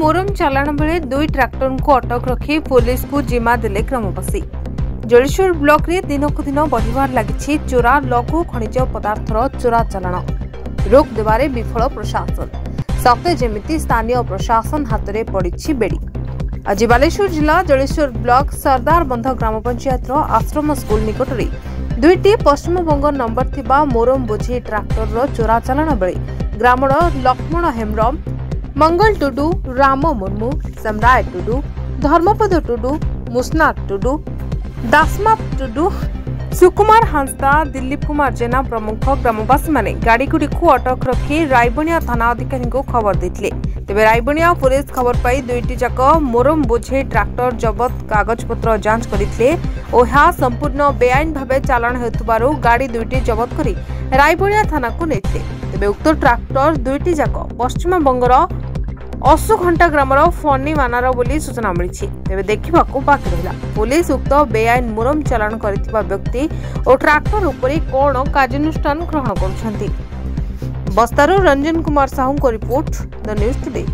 मोरम चालाण बेले दुई ट्रैक्टर को अटक रखी पुलिस को जिम्मा देले ग्रामवासी। जलेश्वर ब्लॉक रे दिनकु दिन बढ़िबार लागिछि चोरा लघु खनिज पदार्थर चोरा चालाण। रोक देबारे विफल प्रशासन, सते जेमिति स्थानीय प्रशासन हाथ में पड़ी बेड़ी। आज बालेश्वर जिला जलेश्वर ब्लॉक सरदार बंध ग्राम पंचायत आश्रम स्कूल निकट में दुईटी पश्चिमबंग नंबर थिबा मोरम बोझी ट्रैक्टर चोरा चालाण बेले ग्रामर लक्ष्मण हेम्ब्रम, मंगल टुडू, राम मुर्मू, सम्राय टुडू, धर्मपद टुडू, मुस्नाथ टुडू, दासमा टुडू, सुकुमार हांसदा, दिलीप कुमार जेना प्रमुख ग्रामवासी माने गाड़ी गुड़ी को अटक रखी रायबनिया थाना अधिकारी को खबर देथिले। तेबे रायबनिया पुलिस खबर पाई दुईटी जाक मोरम बोझे ट्रैक्टर जबत कागजपत्र जांच करथिले और यह संपूर्ण बेआईन भावे चालाण हेतुबारु गाड़ी दुईटी जबत करी रायबनिया थाना को नेथिले। तेबे उक्त ट्रैक्टर दुईटी जाक पश्चिम बंगर असुघंटा ग्रामर फनी मानार बोली सूचना मिली। तेबे देखा बाकी रहा पुलिस उक्त बेआईन मोरम चालाण करथिबा व्यक्ति और ट्रैक्टर उपरे कौन कार्यानुष्ठान ग्रहण करुछंती। बस्तारू रंजन कुमार साहू को रिपोर्ट, द न्यूज टुडे।